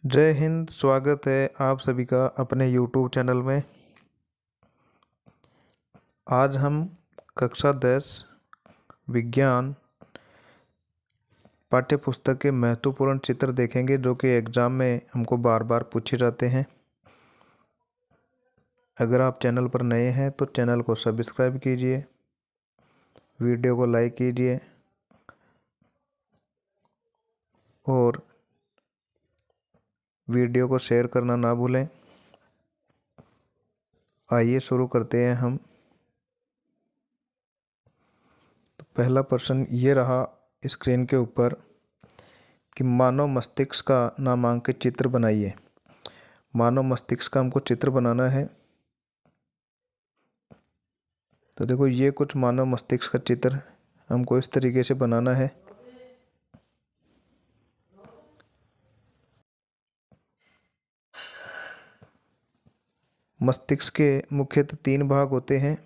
जय हिंद। स्वागत है आप सभी का अपने YouTube चैनल में। आज हम कक्षा 10 विज्ञान पाठ्य पुस्तक के महत्वपूर्ण चित्र देखेंगे जो कि एग्ज़ाम में हमको बार बार पूछे जाते हैं। अगर आप चैनल पर नए हैं तो चैनल को सब्सक्राइब कीजिए, वीडियो को लाइक कीजिए और वीडियो को शेयर करना ना भूलें। आइए शुरू करते हैं हम। तो पहला प्रश्न ये रहा स्क्रीन के ऊपर कि मानव मस्तिष्क का नामांकित चित्र बनाइए। मानव मस्तिष्क का हमको चित्र बनाना है। तो देखो ये कुछ मानव मस्तिष्क का चित्र हमको इस तरीके से बनाना है। मस्तिष्क के मुख्यतः 3 भाग होते हैं।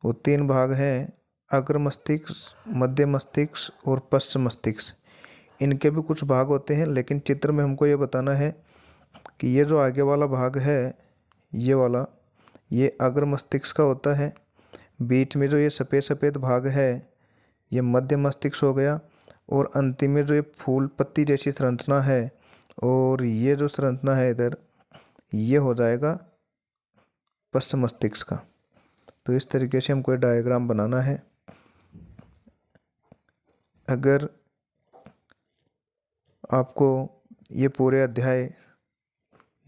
वो 3 भाग हैं अग्र मस्तिष्क, मध्य मस्तिष्क और पश्च मस्तिष्क। इनके भी कुछ भाग होते हैं, लेकिन चित्र में हमको ये बताना है कि ये जो आगे वाला भाग है, ये वाला, ये अग्र मस्तिष्क का होता है। बीच में जो ये सफ़ेद सफ़ेद भाग है, ये मध्य मस्तिष्क हो गया। और अंतिम में जो ये फूल पत्ती जैसी संरचना है और ये जो संरचना है इधर, ये हो जाएगा पश्च मस्तिष्क का। तो इस तरीके से हमको डायग्राम बनाना है। अगर आपको ये पूरे अध्याय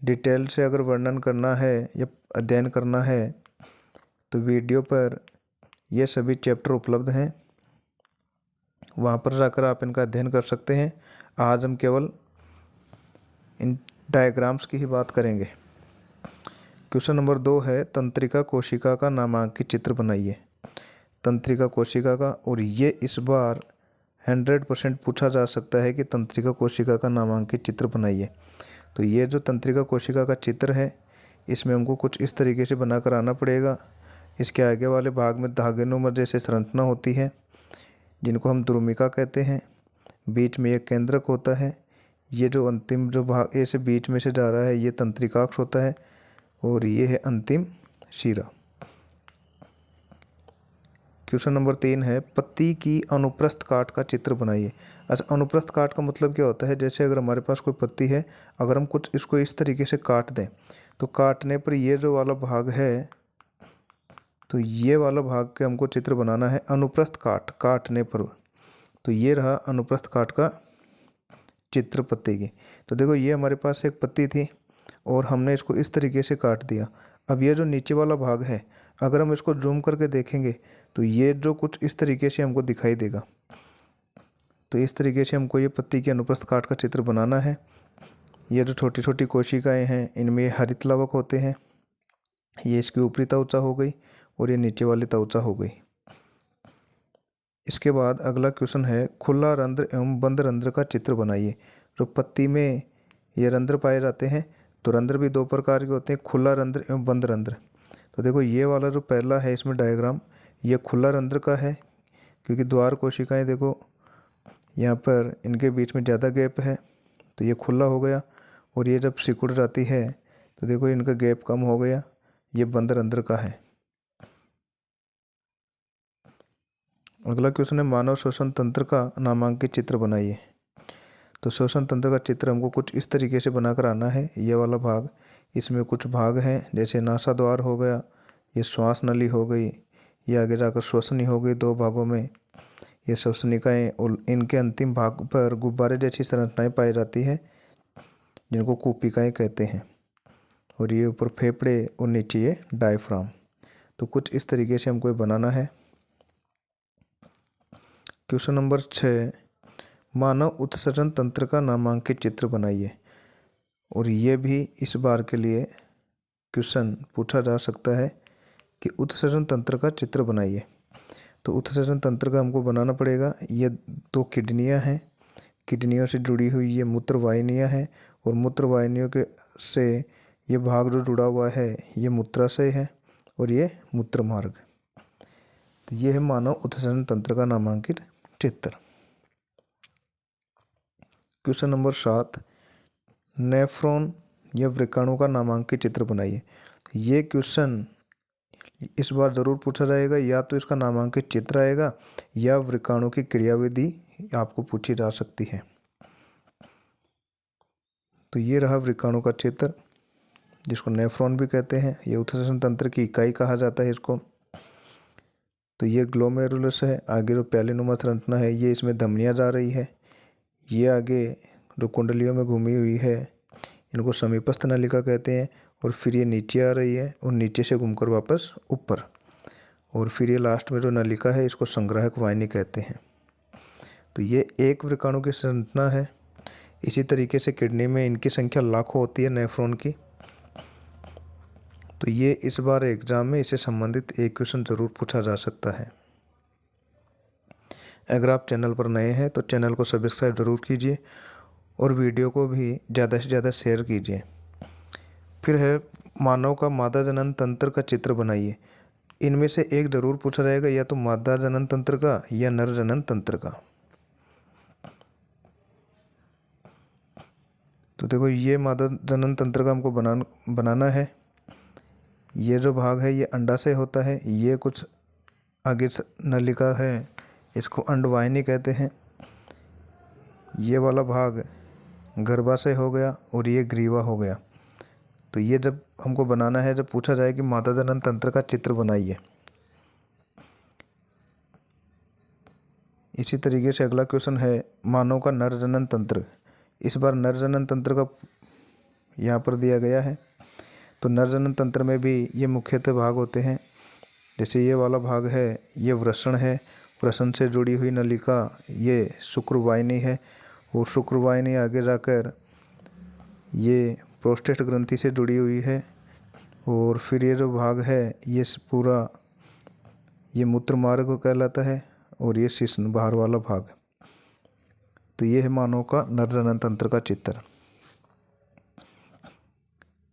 डिटेल से अगर वर्णन करना है या अध्ययन करना है तो वीडियो पर ये सभी चैप्टर उपलब्ध हैं, वहाँ पर जाकर आप इनका अध्ययन कर सकते हैं। आज हम केवल इन डायग्राम्स की ही बात करेंगे। क्वेश्चन नंबर 2 है तंत्रिका कोशिका का नामांकित चित्र बनाइए। तंत्रिका कोशिका का, और ये इस बार 100% पूछा जा सकता है कि तंत्रिका कोशिका का नामांकित चित्र बनाइए। तो ये जो तंत्रिका कोशिका का चित्र है, इसमें हमको कुछ इस तरीके से बनाकर आना पड़ेगा। इसके आगे वाले भाग में धागेनुमा जैसे संरचना होती है जिनको हम द्रुमिका कहते हैं। बीच में एक केंद्रक होता है। ये जो अंतिम जो भाग ऐसे बीच में से जा रहा है, ये तंत्रिकाक्ष होता है और ये है अंतिम शिरा। क्वेश्चन नंबर 3 है पत्ती की अनुप्रस्थ काट का चित्र बनाइए। अच्छा, अनुप्रस्थ काट का मतलब क्या होता है? जैसे अगर हमारे पास कोई पत्ती है, अगर हम कुछ इसको इस तरीके से काट दें तो काटने पर ये जो वाला भाग है, तो ये वाला भाग के हमको चित्र बनाना है अनुप्रस्थ काट, काटने पर। तो ये रहा अनुप्रस्थ काट का चित्र पत्ती की। तो देखो ये हमारे पास एक पत्ती थी और हमने इसको इस तरीके से काट दिया। अब ये जो नीचे वाला भाग है, अगर हम इसको जूम करके देखेंगे तो ये जो कुछ इस तरीके से हमको दिखाई देगा। तो इस तरीके से हमको ये पत्ती के अनुप्रस्थ काट का चित्र बनाना है। ये जो छोटी छोटी कोशिकाएं हैं, इनमें हरित लवक होते हैं। ये इसकी ऊपरी त्वचा हो गई और ये नीचे वाली त्वचा हो गई। इसके बाद अगला क्वेश्चन है खुला रंध्र एवं बंद रंध्र का चित्र बनाइए। जो पत्ती में ये रंध्र पाए जाते हैं, तो रंध्र भी 2 प्रकार के होते हैं, खुला रंध्र एवं बंद रंध्र। तो देखो ये वाला जो पहला है इसमें डायग्राम, ये खुला रंध्र का है क्योंकि द्वार कोशिकाएं देखो यहाँ पर इनके बीच में ज़्यादा गैप है, तो ये खुला हो गया। और ये जब सिकुड़ जाती है तो देखो इनका गैप कम हो गया, ये बंद रंध्र का है। अगला क्वेश्चन है मानव श्वसन तंत्र का नामांकित चित्र बनाइए। तो श्वसन तंत्र का चित्र हमको कुछ इस तरीके से बनाकर आना है। ये वाला भाग, इसमें कुछ भाग हैं जैसे नासा द्वार हो गया, ये श्वास नली हो गई, ये आगे जाकर श्वसनी हो गई 2 भागों में, ये श्वसनिकाएँ, और इनके अंतिम भाग पर गुब्बारे जैसी संरचनाएं पाई जाती हैं जिनको कूपिकाएँ कहते हैं। और ये ऊपर फेफड़े और नीचे ये डायफ्राम। तो कुछ इस तरीके से हमको ये बनाना है। क्वेश्चन नंबर 6 मानव उत्सर्जन तंत्र का नामांकित चित्र बनाइए। और ये भी इस बार के लिए क्वेश्चन पूछा जा सकता है कि उत्सर्जन तंत्र का चित्र बनाइए। तो उत्सर्जन तंत्र का हमको बनाना पड़ेगा। ये 2 किडनियाँ हैं, किडनियों से जुड़ी हुई ये मूत्र वाहिनियाँ हैं, और मूत्र वाहिनियों के से ये भाग जो जुड़ा हुआ है ये मूत्राशय है और ये मूत्र मार्ग। तो ये है मानव उत्सर्जन तंत्र का नामांकित चित्र। क्वेश्चन नंबर 7 नेफ्रॉन या वृकाणु का नामांकित चित्र बनाइए। ये क्वेश्चन इस बार ज़रूर पूछा जाएगा, या तो इसका नामांकित चित्र आएगा या वृकाणु की क्रियाविधि आपको पूछी जा सकती है। तो ये रहा वृकाणु का चित्र, जिसको नेफ्रॉन भी कहते हैं। ये उत्सर्जन तंत्र की इकाई कहा जाता है इसको। तो ये ग्लोमेरुलस है। आगे जो प्यालेनुमा संरचना है, ये इसमें धमनियाँ जा रही है। ये आगे जो कुंडलियों में घूमी हुई है, इनको समीपस्थ नलिका कहते हैं। और फिर ये नीचे आ रही है और नीचे से घूमकर वापस ऊपर, और फिर ये लास्ट में जो नलिका है, इसको संग्राहक वाहिनी कहते हैं। तो ये एक वृकाणु की संरचना है। इसी तरीके से किडनी में इनकी संख्या लाखों होती है, नेफ्रॉन की। तो ये इस बार एग्जाम में इससे संबंधित एक क्वेश्चन ज़रूर पूछा जा सकता है। अगर आप चैनल पर नए हैं तो चैनल को सब्सक्राइब ज़रूर कीजिए और वीडियो को भी ज़्यादा से ज़्यादा शेयर कीजिए। फिर है मानव का मादा जनन तंत्र का चित्र बनाइए। इनमें से एक ज़रूर पूछा जाएगा, या तो मादा जनन तंत्र का या नर जनन तंत्र का। तो देखो, ये मादा जनन तंत्र का हमको बनाना है। ये जो भाग है ये अंडा से होता है। ये कुछ आगे नलिका है, इसको अंडवाहिनी कहते हैं। ये वाला भाग गर्भाशय हो गया और ये ग्रीवा हो गया। तो ये जब हमको बनाना है, जब पूछा जाए कि मादा जनन तंत्र का चित्र बनाइए। इसी तरीके से अगला क्वेश्चन है मानव का नर जनन तंत्र। इस बार नर जनन तंत्र का यहाँ पर दिया गया है। तो नर जनन तंत्र में भी ये मुख्यतः भाग होते हैं। जैसे ये वाला भाग है, ये वृषण है। वृषण से जुड़ी हुई नलिका ये शुक्रवाहिनी है, और शुक्रवाहिनी आगे जाकर ये प्रोस्टेट ग्रंथि से जुड़ी हुई है। और फिर ये जो भाग है, ये पूरा ये मूत्र मार्ग कहलाता है, और ये शिश्न बाहर वाला भाग। तो ये है मानव का नर जनन तंत्र का चित्र।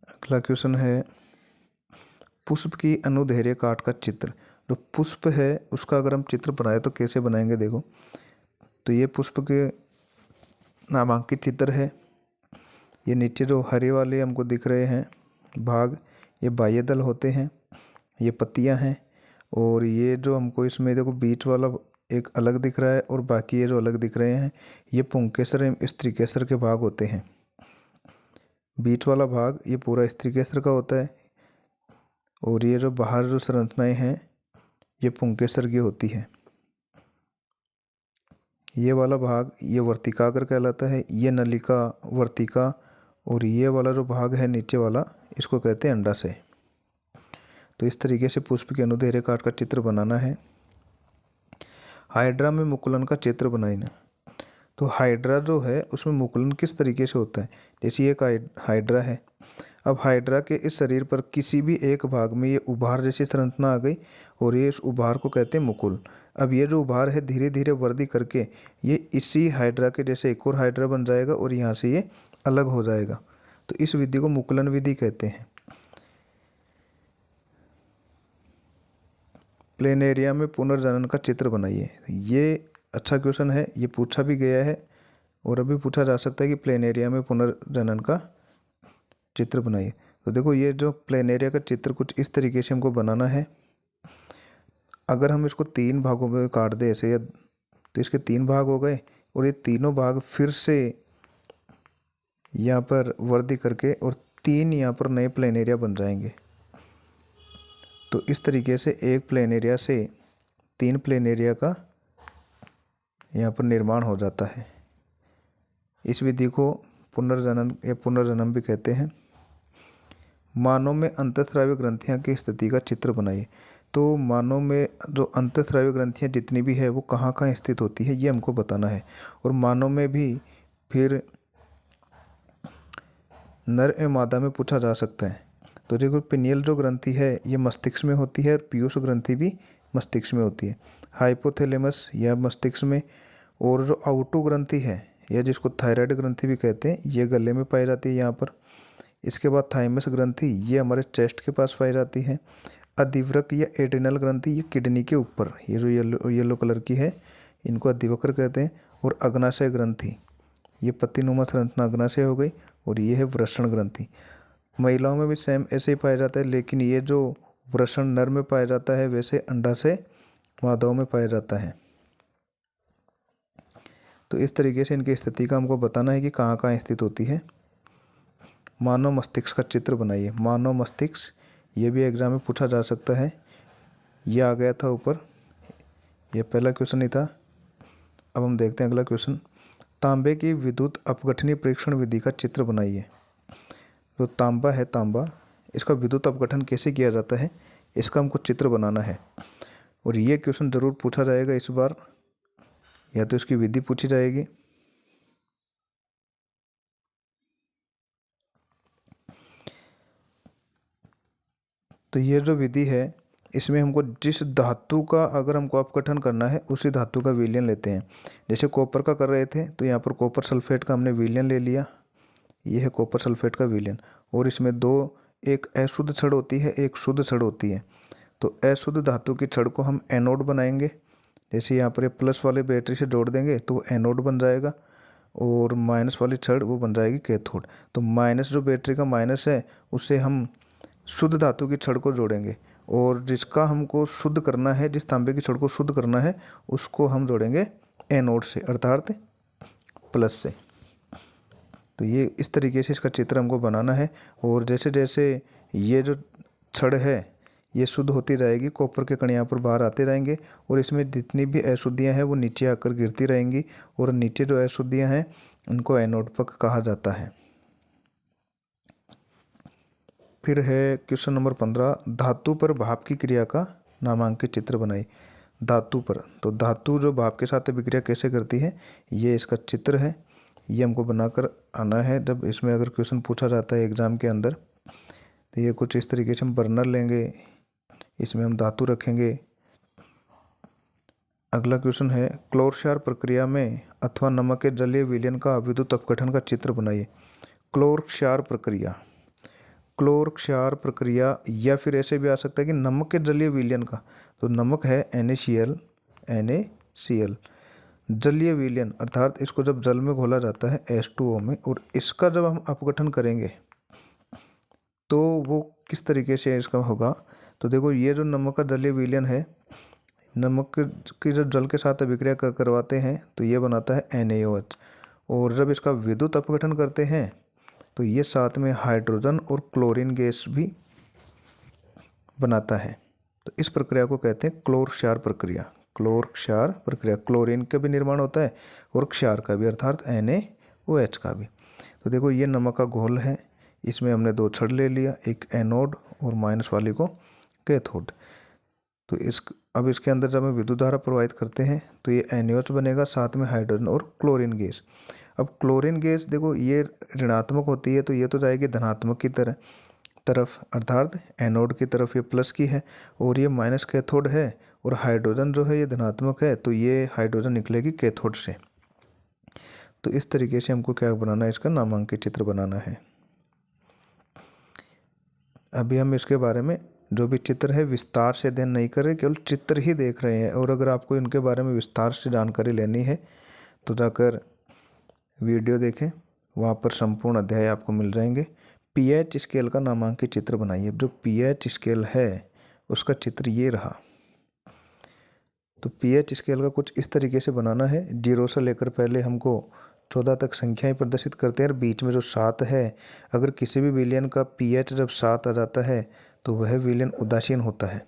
अगला क्वेश्चन है पुष्प की अनुदैर्घ्य काट का चित्र। जो पुष्प है उसका अगर हम चित्र बनाए तो कैसे बनाएंगे, देखो। तो ये पुष्प के नामांकित चित्र है। ये नीचे जो हरे वाले हमको दिख रहे हैं भाग, ये बाह्य दल होते हैं, ये पत्तियां हैं। और ये जो हमको इसमें देखो बीच वाला एक अलग दिख रहा है, और बाकी ये जो अलग दिख रहे हैं, ये पुंकेसर एवं स्त्री केसर के भाग होते हैं। बीच वाला भाग ये पूरा स्त्री केसर का होता है, और ये जो बाहर जो संरचनाएं हैं, ये पुंकेसर की होती है। ये वाला भाग ये वर्तिकाग्र कहलाता है, ये नलिका वर्तिका। और ये वाला जो भाग है नीचे वाला, इसको कहते हैं अंडाशय। तो इस तरीके से पुष्प के अनुदैर्घ्य काट का चित्र बनाना है। हाइड्रा में मुकुलन का चित्र बनाना। तो हाइड्रा जो है उसमें मुकुलन किस तरीके से होता है। जैसे एक हाइड्रा है। अब हाइड्रा के इस शरीर पर किसी भी एक भाग में ये उभार जैसी संरचना आ गई, और ये इस उभार को कहते हैं मुकुल। अब ये जो उभार है धीरे धीरे वृद्धि करके ये इसी हाइड्रा के जैसे एक और हाइड्रा बन जाएगा, और यहाँ से ये अलग हो जाएगा। तो इस विधि को मुकुलन विधि कहते हैं। प्लेनेरिया में पुनर्जनन का चित्र बनाइए। ये अच्छा क्वेश्चन है, ये पूछा भी गया है और अभी पूछा जा सकता है कि प्लेनेरिया में पुनर्जनन का चित्र बनाइए। तो देखो, ये जो प्लेनेरिया का चित्र कुछ इस तरीके से हमको बनाना है। अगर हम इसको 3 भागों में काट दें ऐसे, तो इसके 3 भाग हो गए, और ये तीनों भाग फिर से यहाँ पर वृद्धि करके और 3 यहाँ पर नए प्लेनेरिया बन जाएंगे। तो इस तरीके से एक प्लेनेरिया से 3 प्लेनेरिया का यहाँ पर निर्माण हो जाता है। इस विधि को पुनर्जनन या पुनर्जन्म भी कहते हैं। मानव में अंतःस्रावी ग्रंथियाँ की स्थिति का चित्र बनाइए। तो मानव में जो अंतःस्रावी ग्रंथियाँ जितनी भी है वो कहाँ कहाँ स्थित होती है, ये हमको बताना है। और मानव में भी फिर नर एवं मादा में पूछा जा सकता है। तो देखो, पिनियल जो ग्रंथि है ये मस्तिष्क में होती है, और पीयूष ग्रंथि भी मस्तिष्क में होती है। हाइपोथैलेमस यह मस्तिष्क में, और जो आउटो ग्रंथि है या जिसको थायराइड ग्रंथि भी कहते हैं, ये गले में पाई जाती है यहाँ पर। इसके बाद थाइमस ग्रंथि ये हमारे चेस्ट के पास पाई जाती है। अधिवृक्क या एड्रिनल ग्रंथि ये किडनी के ऊपर, ये जो येलो कलर की है, इनको अधिवक्र कहते हैं। और अग्नाशय ग्रंथि ये पत्तीनुमा संरचना अग्नाशय हो गई और ये है वृषण ग्रंथि। महिलाओं में भी सेम ऐसे ही पाया जाता है, लेकिन ये जो वृषण नर में पाया जाता है वैसे अंडाशय मादाओं में पाया जाता है। तो इस तरीके से इनकी स्थिति का हमको बताना है कि कहाँ कहाँ स्थित होती है। मानव मस्तिष्क का चित्र बनाइए। मानव मस्तिष्क, ये भी एग्जाम में पूछा जा सकता है। ये आ गया था ऊपर, ये पहला क्वेश्चन ही था। अब हम देखते हैं अगला क्वेश्चन। तांबे की विद्युत अपघटनीय परीक्षण विधि का चित्र बनाइए। तो तांबा है, तांबा, इसका विद्युत अपघटन कैसे किया जाता है, इसका हमको चित्र बनाना है। और ये क्वेश्चन ज़रूर पूछा जाएगा इस बार, या तो इसकी विधि पूछी जाएगी। तो ये जो विधि है, इसमें हमको जिस धातु का अगर हमको अपघटन करना है उसी धातु का विलयन लेते हैं। जैसे कॉपर का कर रहे थे तो यहाँ पर कॉपर सल्फेट का हमने विलयन ले लिया, ये है कॉपर सल्फेट का विलयन। और इसमें दो, एक अशुद्ध छड़ होती है, एक शुद्ध छड़ होती है। तो अशुद्ध धातु की छड़ को हम एनोड बनाएंगे। जैसे यहाँ पर ये प्लस वाले बैटरी से जोड़ देंगे तो वो एनोड बन जाएगा, और माइनस वाली छड़ वो बन जाएगी कैथोड। तो माइनस जो बैटरी का माइनस है उससे हम शुद्ध धातु की छड़ को जोड़ेंगे, और जिसका हमको शुद्ध करना है, जिस तांबे की छड़ को शुद्ध करना है उसको हम जोड़ेंगे एनोड से, अर्थात प्लस से। तो ये इस तरीके से इसका चित्र हमको बनाना है। और जैसे जैसे ये जो छड़ है ये शुद्ध होती जाएगी, कॉपर के कण यहाँ पर बाहर आते रहेंगे, और इसमें जितनी भी अशुद्धियाँ हैं वो नीचे आकर गिरती रहेंगी, और नीचे जो अशुद्धियाँ हैं उनको एनोड पक्ष कहा जाता है। फिर है क्वेश्चन नंबर 15। धातु पर भाप की क्रिया का नामांकित चित्र बनाइए। धातु पर, तो धातु जो भाप के साथ अभिक्रिया कैसे करती है, ये इसका चित्र है। ये हमको बनाकर आना है जब इसमें अगर क्वेश्चन पूछा जाता है एग्ज़ाम के अंदर। तो ये कुछ इस तरीके से हम बर्नर लेंगे, इसमें हम धातु रखेंगे। अगला क्वेश्चन है, क्लोर क्षार प्रक्रिया में अथवा नमक के जलीय विलयन का विद्युत अपघटन का चित्र बनाइए। क्लोर क्षार प्रक्रिया, क्लोर क्षार प्रक्रिया, या फिर ऐसे भी आ सकता है कि नमक के जलीय विलयन का। तो नमक है NaCl, NaCl, जलीय विलयन अर्थात इसको जब जल में घोला जाता है H2O में, और इसका जब हम अपघटन करेंगे तो वो किस तरीके से इसका होगा। तो देखो, ये जो नमक का जलीय विलयन है, नमक की जब जल के साथ अभिक्रिया करवाते हैं तो ये बनाता है NaOH, और जब इसका विद्युत अपघटन करते हैं तो ये साथ में हाइड्रोजन और क्लोरीन गैस भी बनाता है। तो इस प्रक्रिया को कहते हैं क्लोर क्षार प्रक्रिया। क्लोर क्षार प्रक्रिया, क्लोरीन का भी निर्माण होता है और क्षार का भी, अर्थात NaOH का भी। तो देखो, ये नमक का घोल है, इसमें हमने दो छड़ ले लिया, एक एनोड और माइनस वाली को कैथोड। तो अब इसके अंदर जब हम विद्युत धारा प्रवाहित करते हैं तो ये NaOH बनेगा, साथ में हाइड्रोजन और क्लोरीन गैस। अब क्लोरीन गैस देखो, ये ऋणात्मक होती है तो ये तो जाएगी धनात्मक की तरफ, अर्थात एनोड की तरफ ये प्लस की है, और ये माइनस कैथोड है, और हाइड्रोजन जो है ये धनात्मक है, तो ये हाइड्रोजन निकलेगी कैथोड से। तो इस तरीके से हमको क्या बनाना है, इसका नामांकित चित्र बनाना है। अभी हम इसके बारे में जो भी चित्र है विस्तार से अध्ययन नहीं कर रहे, केवल चित्र ही देख रहे हैं। और अगर आपको इनके बारे में विस्तार से जानकारी लेनी है तो जाकर वीडियो देखें, वहाँ पर संपूर्ण अध्याय आपको मिल जाएंगे। pH स्केल का नामांकित चित्र बनाइए। जो pH स्केल है उसका चित्र ये रहा। तो pH स्केल का कुछ इस तरीके से बनाना है। 0 से लेकर पहले हमको 14 तक संख्याएं प्रदर्शित करते हैं, और बीच में जो 7 है, अगर किसी भी विलयन का pH जब 7 आ जाता है तो वह विलयन उदासीन होता है।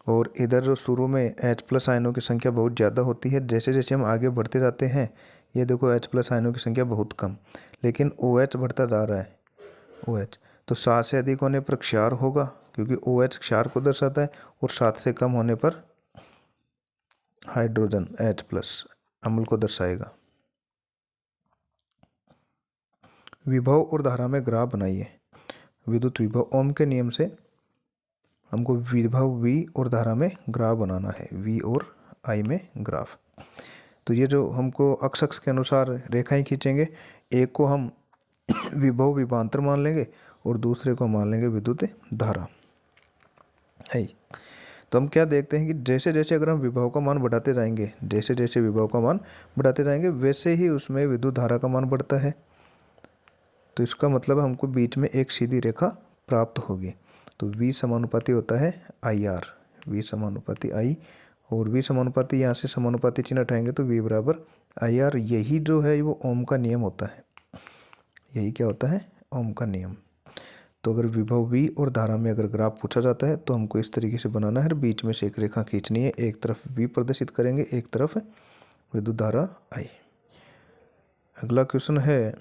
और इधर जो शुरू में H+ आयनों की संख्या बहुत ज़्यादा होती है, जैसे जैसे हम आगे बढ़ते जाते हैं, ये देखो H+ आयनों की संख्या बहुत कम, लेकिन OH बढ़ता जा रहा है। OH तो 7 से अधिक होने पर क्षार होगा, क्योंकि OH क्षार को दर्शाता है, और 7 से कम होने पर हाइड्रोजन H+ अम्ल को दर्शाएगा। विभव और धारा में ग्राफ बनाइए। विद्युत विभव, ओम के नियम से हमको विभव V और धारा में ग्राफ बनाना है, V और I में ग्राफ। तो ये जो हमको अक्ष अक्ष के अनुसार रेखाएं खींचेंगे, एक को हम विभव विभवांतर मान लेंगे और दूसरे को मान लेंगे विद्युत धारा है। तो हम क्या देखते हैं कि जैसे जैसे अगर हम विभव का मान बढ़ाते जाएंगे, जैसे जैसे विभव का मान बढ़ाते जाएंगे वैसे ही उसमें विद्युत धारा का मान बढ़ता है। तो इसका मतलब हमको बीच में एक सीधी रेखा प्राप्त होगी। तो V समानुपाती होता है IR, V समानुपाती I, और V समानुपाती यहाँ से समानुपाती चिन्ह हटाएंगे तो V बराबर IR। यही जो है वो ओम का नियम होता है, यही क्या होता है, ओम का नियम। तो अगर विभव V और धारा में अगर ग्राफ पूछा जाता है तो हमको इस तरीके से बनाना है, बीच में से एक रेखा खींचनी है, एक तरफ V प्रदर्शित करेंगे, एक तरफ विद्युत धारा I। अगला क्वेश्चन है,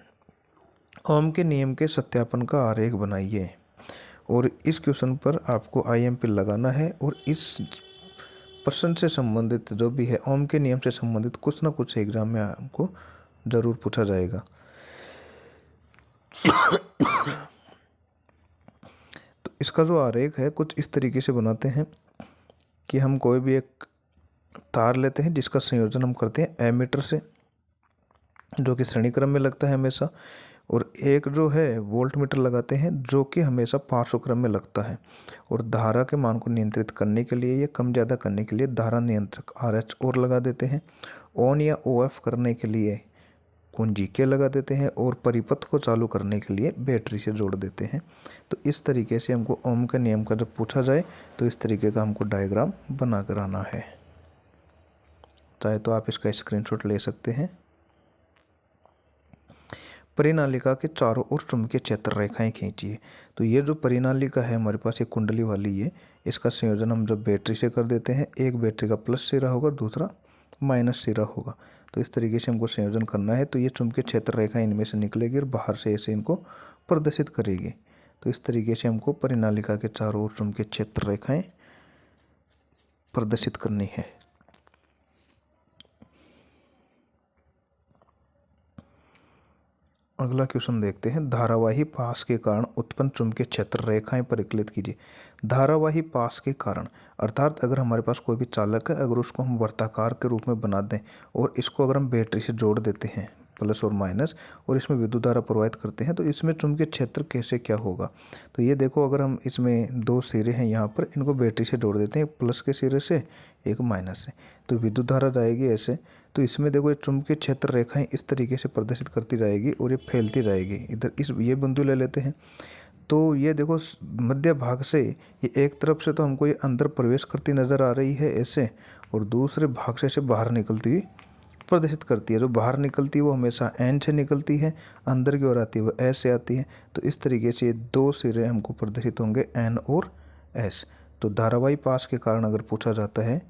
ओम के नियम के सत्यापन का आरेख बनाइए। और इस क्वेश्चन पर आपको IMP लगाना है और इस प्रश्न से संबंधित जो भी है ओम के नियम से संबंधित कुछ ना कुछ एग्जाम में आपको जरूर पूछा जाएगा। तो इसका जो आरेख है कुछ इस तरीके से बनाते हैं कि हम कोई भी एक तार लेते हैं जिसका संयोजन हम करते हैं एमीटर से, जो कि श्रेणी क्रम में लगता है हमेशा, और एक जो है वोल्ट मीटर लगाते हैं जो कि हमेशा पार्श्व क्रम में लगता है। और धारा के मान को नियंत्रित करने के लिए या कम ज़्यादा करने के लिए धारा नियंत्रक RH और लगा देते हैं, ऑन या OF करने के लिए कुंजी के लगा देते हैं, और परिपथ को चालू करने के लिए बैटरी से जोड़ देते हैं। तो इस तरीके से हमको ओम का नियम का जब पूछा जाए तो इस तरीके का हमको डायग्राम बना कर आना है। चाहे तो आप इसका स्क्रीनशॉट ले सकते हैं। परिनालिका के चारों ओर चुंबकीय क्षेत्र रेखाएं खींचिए। तो ये जो परिनालिका है हमारे पास, ये कुंडली वाली है, इसका संयोजन हम जब बैटरी से कर देते हैं, एक बैटरी का प्लस सिरा होगा, दूसरा माइनस सिरा होगा। तो इस तरीके से हमको संयोजन करना है। तो ये चुंबकीय क्षेत्र रेखाएं इनमें से निकलेगी और बाहर से ऐसे इनको प्रदर्शित करेगी। तो इस तरीके से हमको परिनालिका के चारों ओर चुंबकीय क्षेत्र रेखाएं प्रदर्शित करनी है। अगला क्वेश्चन देखते हैं, धारावाही पास के कारण उत्पन्न चुंबकीय क्षेत्र रेखाएं परिकलित कीजिए। धारावाही पास के कारण अर्थात अगर हमारे पास कोई भी चालक है, अगर उसको हम वर्ताकार के रूप में बना दें और इसको अगर हम बैटरी से जोड़ देते हैं प्लस और माइनस, और इसमें विद्युत धारा प्रवाहित करते हैं, तो इसमें चुंबकीय क्षेत्र कैसे क्या होगा। तो ये देखो, अगर हम इसमें दो सिरे हैं यहाँ पर, इनको बैटरी से जोड़ देते हैं, एक प्लस के सिरे से एक माइनस से, तो विद्युत धारा जाएगी ऐसे। तो इसमें देखो ये चुंबकीय क्षेत्र रेखाएं इस तरीके से प्रदर्शित करती जाएगी और ये फैलती जाएगी। इधर इस ये बिंदु ले लेते हैं, तो ये देखो मध्य भाग से ये एक तरफ से तो हमको ये अंदर प्रवेश करती नज़र आ रही है ऐसे, और दूसरे भाग से बाहर निकलती हुई प्रदर्शित करती है। जो बाहर निकलती है वो हमेशा N से निकलती है, अंदर की ओर आती है वो S से आती है। तो इस तरीके से ये दो सिरे हमको प्रदर्शित होंगे N और S। तो धारावाही पास के कारण अगर पूछा जाता है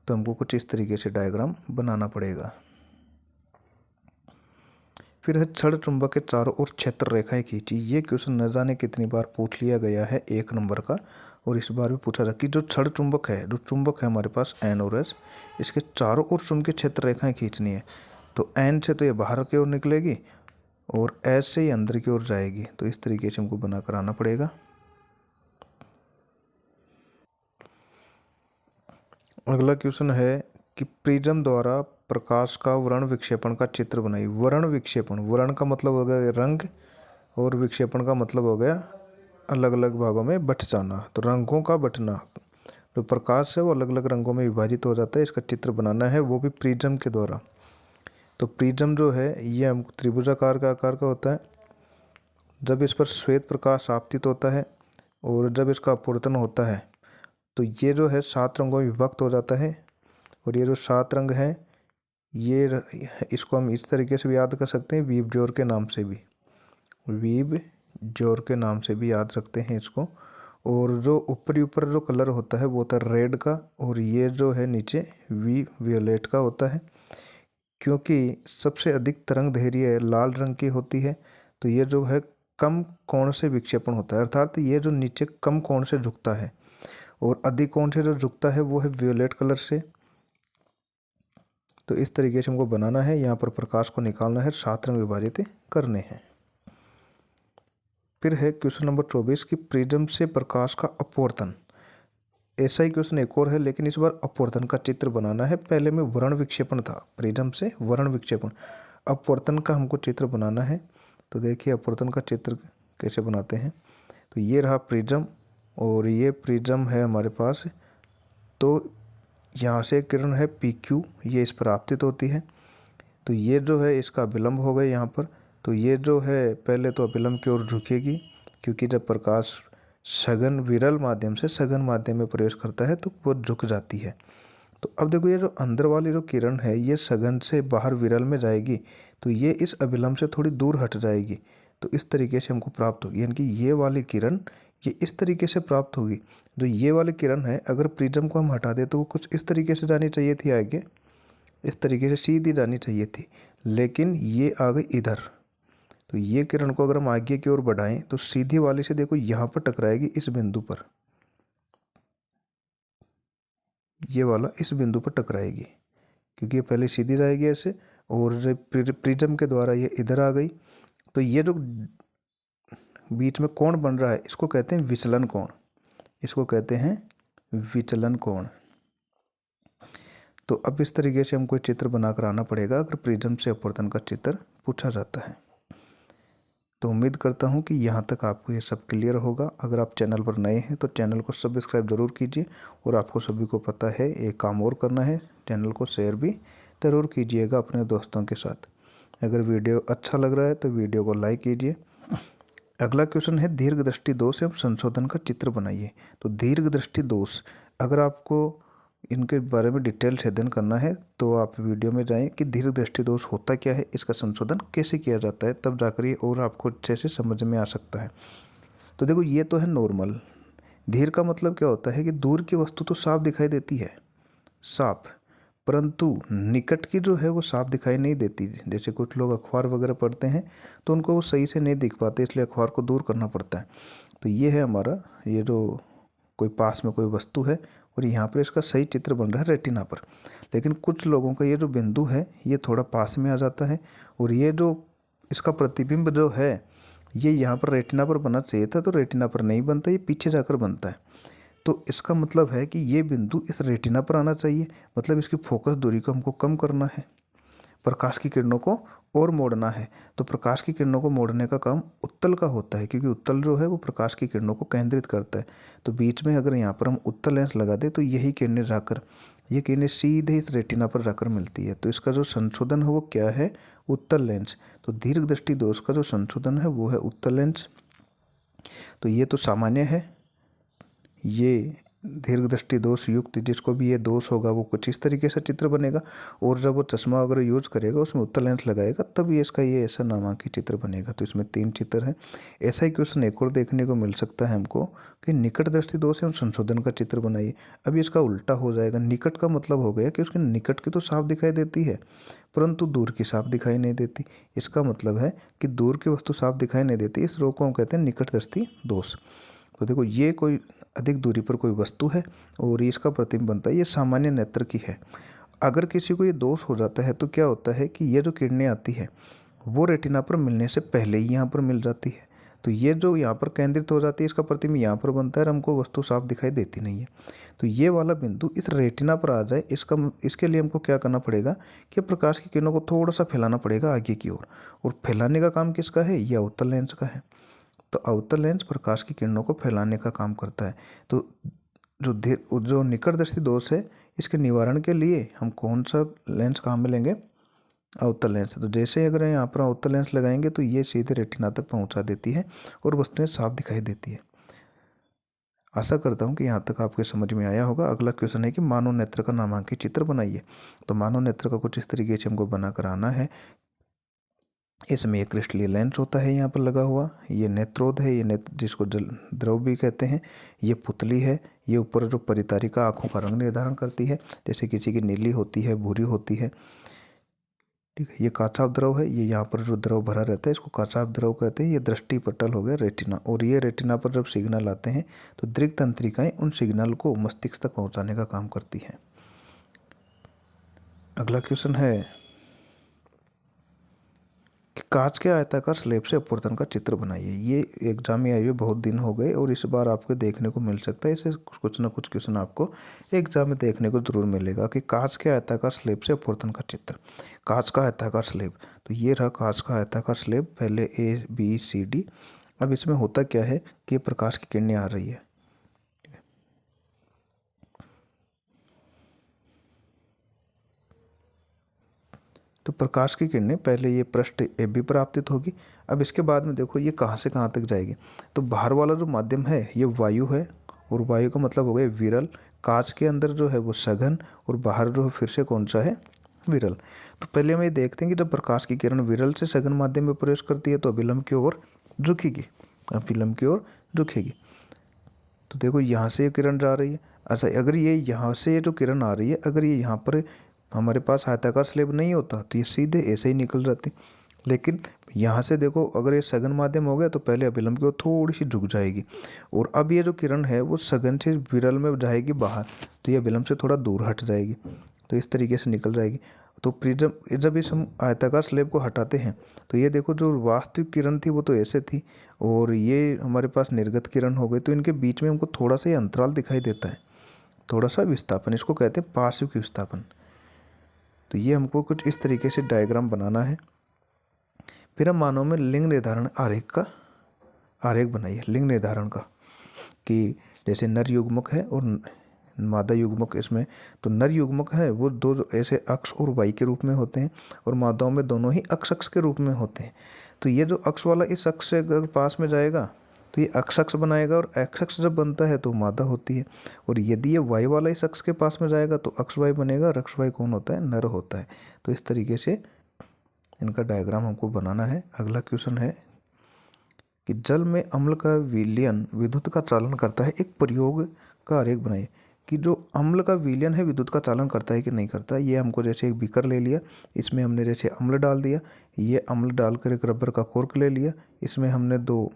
तो हमको कुछ इस तरीके से डायग्राम बनाना पड़ेगा। फिर है छड़ चुंबक के चारों ओर क्षेत्र रेखाएं खींची। ये क्वेश्चन न जाने कितनी बार पूछ लिया गया है, 1 नंबर का, और इस बार भी पूछा जा कि जो छड़ चुंबक है, जो चुंबक है हमारे पास N और S, इसके चारों ओर चुंबकीय क्षेत्र रेखाएं खींचनी है। तो N से तो ये बाहर की ओर निकलेगी और S से ये अंदर की ओर जाएगी। तो इस तरीके से हमको बना कर आना पड़ेगा। अगला क्वेश्चन है कि प्रिज्म द्वारा प्रकाश का वर्ण विक्षेपण का चित्र बनाइए। वर्ण विक्षेपण, वर्ण का मतलब हो गया रंग और विक्षेपण का मतलब हो गया अलग अलग भागों में बट जाना। तो रंगों का बटना, जो प्रकाश है वो अलग अलग रंगों में विभाजित हो जाता है, इसका चित्र बनाना है, वो भी प्रिज्म के द्वारा। तो प्रिज्म जो है ये हमको त्रिभुजाकार का आकार का होता है। जब इस पर श्वेत प्रकाश आपतित होता है और जब इसका अपवर्तन होता है तो ये जो है 7 रंगों में विभक्त हो जाता है। और ये जो 7 रंग हैं ये इसको हम इस तरीके से भी याद कर सकते हैं, वीव जोर के नाम से भी, वीव जोर के नाम से भी याद रखते हैं इसको। और जो ऊपर जो कलर होता है वो होता है रेड का, और ये जो है नीचे वियोलेट का होता है। क्योंकि सबसे अधिक तरंग दैर्घ्य लाल रंग की होती है, तो ये जो है कम कोण से विक्षेपण होता है, अर्थात ये जो नीचे कम कोण से झुकता है, और अधिक कोण से जो झुकता है वो है वियोलेट कलर से। तो इस तरीके से हमको बनाना है, यहाँ पर प्रकाश को निकालना है, 7 रंग विभाजित करने हैं। फिर है क्वेश्चन नंबर 24 कि प्रिज्म से प्रकाश का अपवर्तन। ऐसा ही क्वेश्चन एक और है, लेकिन इस बार अपवर्तन का चित्र बनाना है। पहले में वर्ण विक्षेपण था, प्रिज्म से वर्ण विक्षेपण, अपवर्तन का हमको चित्र बनाना है। तो देखिए अपवर्तन का चित्र कैसे बनाते हैं। तो ये रहा प्रिज्म, और ये प्रिज्म है हमारे पास तो यहाँ से एक किरण है PQ, ये इस पर आपतित होती है, तो ये जो है इसका अभिलंब हो गया यहाँ पर। तो ये जो है पहले तो अभिलंब की ओर झुकेगी, क्योंकि जब प्रकाश सघन विरल माध्यम से सघन माध्यम में प्रवेश करता है तो वो झुक जाती है। तो अब देखो ये जो अंदर वाली जो किरण है ये सघन से बाहर विरल में जाएगी, तो ये इस अभिलंब से थोड़ी दूर हट जाएगी, तो इस तरीके से हमको प्राप्त होगी। यानी कि ये वाली किरण ये इस तरीके से प्राप्त होगी। जो ये वाली किरण है अगर प्रिज्म को हम हटा दें तो वो कुछ इस तरीके से जानी चाहिए थी आगे, इस तरीके से सीधी जानी चाहिए थी, लेकिन ये आ गई इधर। तो ये किरण को अगर हम आगे की ओर बढ़ाएं तो सीधी वाली से देखो यहाँ पर टकराएगी इस बिंदु पर, ये वाला इस बिंदु पर टकराएगी, क्योंकि ये पहले सीधी जाएगी ऐसे, और प्रिज्म के द्वारा ये इधर आ गई। तो ये जो बीच में कोण बन रहा है इसको कहते हैं विचलन कोण, इसको कहते हैं विचलन कोण। तो अब इस तरीके से हमको चित्र बनाकर आना पड़ेगा अगर प्रिज्म से अपवर्तन का चित्र पूछा जाता है। तो उम्मीद करता हूँ कि यहाँ तक आपको ये सब क्लियर होगा। अगर आप चैनल पर नए हैं तो चैनल को सब्सक्राइब ज़रूर कीजिए, और आपको सभी को पता है एक काम और करना है, चैनल को शेयर भी ज़रूर कीजिएगा अपने दोस्तों के साथ। अगर वीडियो अच्छा लग रहा है तो वीडियो को लाइक कीजिए। अगला क्वेश्चन है दीर्घ दृष्टि दोष एवं संशोधन का चित्र बनाइए। तो दीर्घ दृष्टि दोष, अगर आपको इनके बारे में डिटेल से अध्ययन करना है तो आप वीडियो में जाएं कि दीर्घ दृष्टि दोष होता क्या है, इसका संशोधन कैसे किया जाता है, तब जाकर ये और आपको अच्छे से समझ में आ सकता है। तो देखो ये तो है नॉर्मल। धीर का मतलब क्या होता है कि दूर की वस्तु तो साफ दिखाई देती है, साफ, परंतु निकट की जो है वो साफ दिखाई नहीं देती। जैसे कुछ लोग अखबार वगैरह पढ़ते हैं तो उनको वो सही से नहीं दिख पाते, इसलिए अखबार को दूर करना पड़ता है। तो ये है हमारा, ये जो कोई पास में कोई वस्तु है और यहाँ पर इसका सही चित्र बन रहा है रेटिना पर, लेकिन कुछ लोगों का ये जो बिंदु है ये थोड़ा पास में आ जाता है, और ये जो इसका प्रतिबिंब जो है ये यहाँ पर रेटिना पर बनना चाहिए था, तो रेटिना पर नहीं बनता, ये पीछे जाकर बनता है। तो इसका मतलब है कि ये बिंदु इस रेटिना पर आना चाहिए, मतलब इसकी फोकस दूरी को हमको कम करना है, प्रकाश की किरणों को और मोड़ना है। तो प्रकाश की किरणों को मोड़ने का काम उत्तल का होता है, क्योंकि उत्तल जो है वो प्रकाश की किरणों को केंद्रित करता है। तो बीच में अगर यहाँ पर हम उत्तल लेंस लगा दें तो यही किरणें जाकर, ये किरणें सीधे इस रेटिना पर जाकर मिलती है। तो इसका जो संशोधन है वो क्या है, उत्तल लेंस। तो दीर्घ दृष्टि दोष का जो संशोधन है वो है उत्तल लेंस। तो ये तो सामान्य है, ये दीर्घ दृष्टि दोष युक्त जिसको भी ये दोष होगा वो कुछ इस तरीके से चित्र बनेगा, और जब वो चश्मा वगैरह यूज करेगा उसमें उत्तल लेंस लगाएगा तब ये इसका ये ऐसा नामांकित चित्र बनेगा। तो इसमें 3 चित्र हैं। ऐसा ही क्वेश्चन एक और देखने को मिल सकता है हमको कि निकट दृष्टि दोष एवं संशोधन का चित्र बनाइए। अभी इसका उल्टा हो जाएगा। निकट का मतलब हो गया कि उसके निकट की तो साफ दिखाई देती है परंतु दूर की साफ दिखाई नहीं देती। इसका मतलब है कि दूर की वस्तु साफ दिखाई नहीं देती, इस रोग को हम कहते हैं निकट दृष्टि दोष। तो देखो ये कोई अधिक दूरी पर कोई वस्तु है और इसका प्रतिबिंब बनता है, ये सामान्य नेत्र की है। अगर किसी को ये दोष हो जाता है तो क्या होता है कि ये जो किरणें आती है वो रेटिना पर मिलने से पहले ही यहाँ पर मिल जाती है। तो ये जो यहाँ पर केंद्रित हो जाती है इसका प्रतिबिंब यहाँ पर बनता है और हमको वस्तु साफ दिखाई देती नहीं है। तो ये वाला बिंदु इस रेटिना पर आ जाए, इसके लिए हमको क्या करना पड़ेगा कि प्रकाश की किरणों को थोड़ा सा फैलाना पड़ेगा आगे की ओर, और फैलाने का काम किसका है, यह अवतल लेंस का है। तो अवतल लेंस प्रकाश की किरणों को फैलाने का काम करता है। तो जो निकटदर्शी दोष है इसके निवारण के लिए हम कौन सा लेंस काम में लेंगे, अवतल लेंस। तो जैसे अगर यहाँ पर अवतल लेंस लगाएंगे तो ये सीधे रेटिना तक पहुँचा देती है और वस्तुएं साफ दिखाई देती है। आशा करता हूँ कि यहाँ तक आपको समझ में आया होगा। अगला क्वेश्चन है कि मानव नेत्र का नामांकित चित्र बनाइए। तो मानव नेत्र का कुछ इस तरीके से हमको बना कर आना है। इसमें एक क्रिस्टलीय लेंस होता है यहाँ पर लगा हुआ, ये नेत्रोद है, ये नेत्र जिसको जल द्रव भी कहते हैं, ये पुतली है, ये ऊपर जो परितारिका आँखों का रंग निर्धारण करती है, जैसे किसी की नीली होती है, भूरी होती है, ठीक है। ये काचाभ द्रव है, ये यहाँ पर जो द्रव भरा रहता है इसको काचाभ द्रव कहते हैं। ये दृष्टि पटल हो गया रेटिना, और ये रेटिना पर जब सिग्नल आते हैं तो दृक् तंत्रिकाएं उन सिग्नल को मस्तिष्क तक पहुँचाने का काम करती हैं। अगला क्वेश्चन है कि कांच के आयताकार स्लेब से अपवर्तन का चित्र बनाइए। ये एग्जाम में आई हुए बहुत दिन हो गए और इस बार आपको देखने को मिल सकता है, इससे कुछ ना कुछ क्वेश्चन आपको एग्जाम में देखने को जरूर मिलेगा कि कांच के आयताकार स्लेब से अपवर्तन का चित्र। कांच का आयताकार स्लेब, तो ये रहा कांच का आयताकार स्लेब, पहले ABCD। अब इसमें होता क्या है कि प्रकाश की किरणें आ रही है, प्रकाश की किरणें पहले ये पृष्ठ AB पर आपतित होगी। अब इसके बाद में देखो ये कहाँ से कहाँ तक जाएगी। तो बाहर वाला जो माध्यम है ये वायु है, और वायु का मतलब हो गया विरल। कांच के अंदर जो है वो सघन, और बाहर जो है फिर से कौन सा है, विरल। तो पहले हम ये देखते हैं कि जब प्रकाश की किरण विरल से सघन माध्यम में प्रवेश करती है तो अभिलंब की ओर झुकेगी, अभिलंब की ओर झुकेगी। तो देखो यहाँ से ये किरण जा रही है। अच्छा, अगर ये यहाँ से ये जो किरण आ रही है, अगर ये यहाँ पर हमारे पास आयताकार स्लेब नहीं होता तो ये सीधे ऐसे ही निकल जाती। लेकिन यहाँ से देखो, अगर ये सघन माध्यम हो गया तो पहले अभिलंब की ओर थोड़ी सी झुक जाएगी, और अब ये जो किरण है वो सघन से विरल में जाएगी बाहर, तो ये अभिलंब से थोड़ा दूर हट जाएगी, तो इस तरीके से निकल जाएगी। तो प्रिज्म जब इस हम आयताकार स्लेब को हटाते हैं तो ये देखो जो वास्तविक किरण थी वो तो ऐसे थी, और ये हमारे पास निर्गत किरण हो गई, तो इनके बीच में हमको थोड़ा सा ये अंतराल दिखाई देता है, थोड़ा सा विस्थापन, इसको कहते हैं पार्श्विक विस्थापन। तो ये हमको कुछ इस तरीके से डायग्राम बनाना है। फिर हम मानव में लिंग निर्धारण आरेख का आरेख बनाइए, लिंग निर्धारण का, कि जैसे नर युग्मक है और मादा युग्मक। इसमें तो नर युग्मक है वो दो ऐसे अक्ष और वाई के रूप में होते हैं, और मादाओं में दोनों ही अक्ष के रूप में होते हैं। तो ये जो अक्ष वाला इस अक्ष से अगर पास में जाएगा तो ये अक्ष बनाएगा, और अक्ष जब बनता है तो मादा होती है। और यदि ये वाई वाला इस अक्ष के पास में जाएगा तो अक्ष वाई बनेगा, और अक्ष वाई कौन होता है, नर होता है। तो इस तरीके से इनका डायग्राम हमको बनाना है। अगला क्वेश्चन है कि जल में अम्ल का विलयन विद्युत का चालन करता है, एक प्रयोग का आरेख बनाइए। कि जो अम्ल का विलयन है विद्युत का चालन करता है कि नहीं करता है। ये हमको जैसे एक बीकर ले लिया, इसमें हमने जैसे अम्ल डाल दिया, ये अम्ल डालकर एक रबर का कॉर्क ले लिया, इसमें हमने 2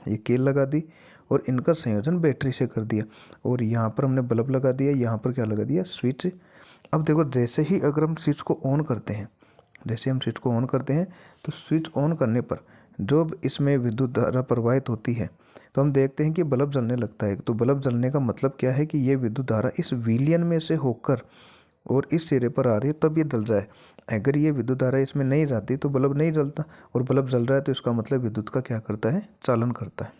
ये केल लगा दी, और इनका संयोजन बैटरी से कर दिया, और यहाँ पर हमने बल्ब लगा दिया, यहाँ पर क्या लगा दिया, स्विच। अब देखो जैसे ही अगर हम स्विच को ऑन करते हैं, जैसे हम स्विच को ऑन करते हैं तो स्विच ऑन करने पर जो इसमें विद्युत धारा प्रवाहित होती है तो हम देखते हैं कि बल्ब जलने लगता है। तो बल्ब जलने का मतलब क्या है कि ये विद्युत धारा इस विलयन में से होकर और इस सिरे पर आ रही है तब ये जल रहा है। अगर ये विद्युत धारा इसमें नहीं जाती तो बल्ब नहीं जलता, और बल्ब जल रहा है तो इसका मतलब विद्युत का क्या करता है, चालन करता है।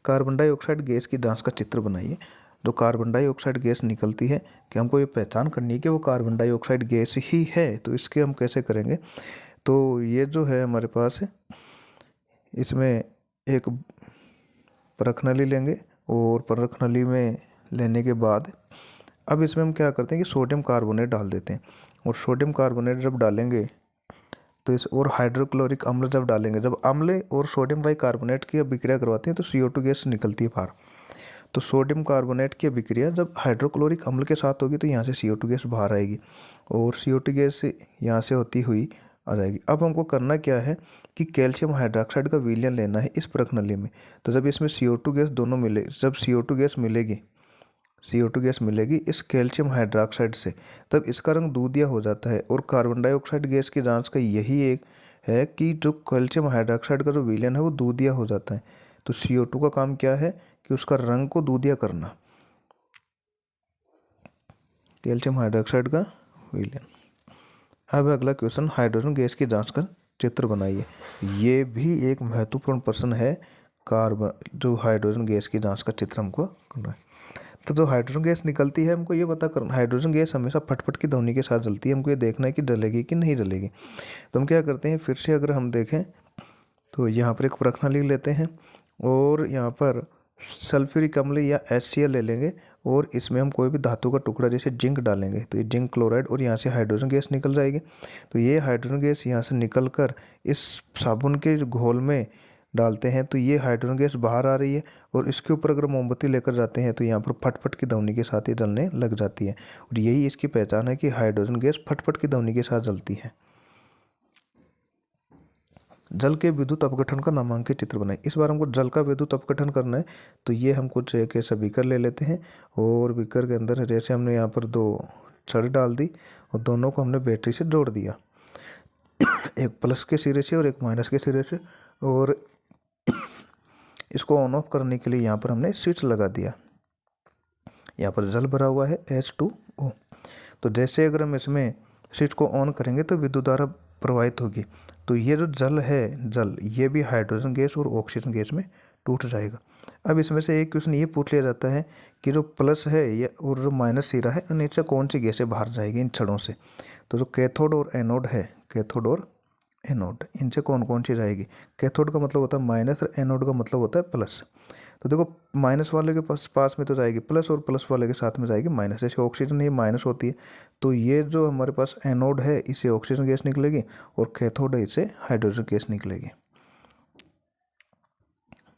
कार्बन डाइऑक्साइड गैस की जांच का चित्र बनाइए। जो कार्बन डाइऑक्साइड गैस निकलती है कि हमको ये पहचान करनी है कि वो कार्बन डाइऑक्साइड गैस ही है, तो इसके हम कैसे करेंगे। तो ये जो है हमारे पास इसमें एक परख नली लेंगे, और परख नली में लेने के बाद अब इसमें हम क्या करते हैं कि सोडियम कार्बोनेट डाल देते हैं, और सोडियम कार्बोनेट जब डालेंगे तो इस और हाइड्रोक्लोरिक अम्ल जब डालेंगे, जब अम्ल और सोडियम बाइकार्बोनेट की अभिक्रिया करवाते हैं तो CO2 गैस निकलती है बाहर। तो सोडियम कार्बोनेट की अभिक्रिया जब हाइड्रोक्लोरिक अम्ल के साथ होगी तो यहाँ से CO2 गैस बाहर आएगी, और CO2 गैस यहाँ से होती हुई आ जाएगी। अब हमको करना क्या है कि कैल्शियम हाइड्रोक्साइड का विलयन लेना है इस परख नली में। तो जब इसमें CO2 गैस दोनों मिले, जब CO2 गैस मिलेगी इस कैल्शियम हाइड्रोक्साइड से, तब इसका रंग दूधिया हो जाता है। और कार्बन डाइऑक्साइड गैस की जांच का यही एक है कि जो कैल्शियम हाइड्रोक्साइड का जो विलयन है वो दूधिया हो जाता है। तो CO2 का काम क्या है कि उसका रंग को दूधिया करना, कैल्शियम हाइड्रोक्साइड का विलयन। अब अगला क्वेश्चन, हाइड्रोजन गैस की जांच का चित्र बनाइए। ये भी एक महत्वपूर्ण प्रश्न है, कार्बन जो हाइड्रोजन गैस की जांच का चित्र हमको करना है। तो जो हाइड्रोजन गैस निकलती है हमको ये पता करना, हाइड्रोजन गैस हमेशा फटफट की ध्वनि के साथ जलती है, हमको ये देखना है कि जलेगी कि नहीं जलेगी। तो हम क्या करते हैं, फिर से अगर हम देखें तो यहाँ पर एक परख नली लेते हैं, और यहाँ पर सल्फ्यूरिक अम्ल या HCl ले लेंगे, और इसमें हम कोई भी धातु का टुकड़ा जैसे जिंक डालेंगे, तो ये जिंक क्लोराइड, और यहाँ से हाइड्रोजन गैस निकल जाएगी। तो ये हाइड्रोजन गैस यहाँ से निकल कर इस साबुन के घोल में डालते हैं, तो ये हाइड्रोजन गैस बाहर आ रही है, और इसके ऊपर अगर मोमबत्ती लेकर जाते हैं तो यहाँ पर फटफट की ध्वनि के साथ ये जलने लग जाती है। और यही इसकी पहचान है कि हाइड्रोजन गैस फटफट की ध्वनि के साथ जलती है। जल के विद्युत अपघटन का नामांकित चित्र बनाए। इस बार हमको जल का विद्युत अपघटन करना है, तो ये हम कुछ एक ऐसा बीकर ले लेते हैं, और बीकर के अंदर जैसे हमने यहाँ पर 2 छड़ डाल दी, और दोनों को हमने बैटरी से जोड़ दिया, एक प्लस के सिरे से और एक माइनस के सिरे से, और इसको ऑन ऑफ करने के लिए यहाँ पर हमने स्विच लगा दिया। यहाँ पर जल भरा हुआ है H2O। तो जैसे अगर हम इसमें स्विच को ऑन करेंगे तो विद्युत धारा प्रवाहित होगी। तो ये जो जल है, जल ये भी हाइड्रोजन गैस और ऑक्सीजन गैस में टूट जाएगा। अब इसमें से एक क्वेश्चन ये पूछ लिया जाता है कि जो प्लस है ये और जो माइनस सिरा है, इनसे कौन सी गैसें बाहर जाएगी इन छड़ों से। तो जो कैथोड और एनोड है, कैथोड और एनोड, इनसे कौन कौन चीज़ आएगी। कैथोड का मतलब होता है माइनस और एनोड का मतलब होता है प्लस। तो देखो माइनस वाले के पास में तो जाएगी प्लस, और प्लस वाले के साथ में जाएगी माइनस। जैसे ऑक्सीजन ये माइनस होती है, तो ये जो हमारे पास एनोड है इससे ऑक्सीजन गैस निकलेगी, और कैथोड है इससे हाइड्रोजन गैस निकलेगी।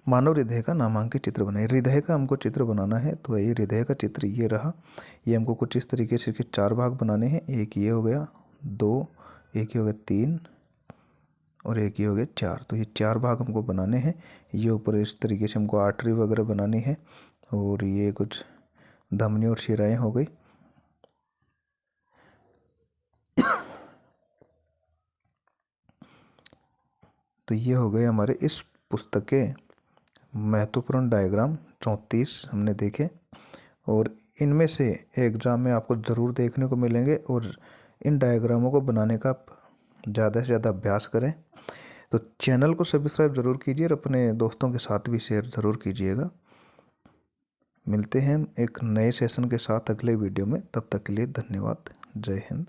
मानव हृदय का नामांकित चित्र बनाए। हृदय का हमको चित्र बनाना है, तो ये हृदय का चित्र ये रहा। ये हमको कुछ इस तरीके से 4 भाग बनाने हैं। एक ये हो गया 2, एक ये हो गया 3, और एक ये हो गया 4। तो ये 4 भाग हमको बनाने हैं। ये ऊपर इस तरीके से हमको आर्टरी वगैरह बनानी है, और ये कुछ धमनी और शिराएँ हो गई। तो ये हो गए हमारे इस पुस्तक के महत्वपूर्ण डायग्राम 34 हमने देखे, और इनमें से एग्ज़ाम में आपको ज़रूर देखने को मिलेंगे, और इन डायग्रामों को बनाने का ज़्यादा से ज़्यादा अभ्यास करें। तो चैनल को सब्सक्राइब ज़रूर कीजिए, और अपने दोस्तों के साथ भी शेयर ज़रूर कीजिएगा। मिलते हैं एक नए सेशन के साथ अगले वीडियो में, तब तक के लिए धन्यवाद। जय हिंद।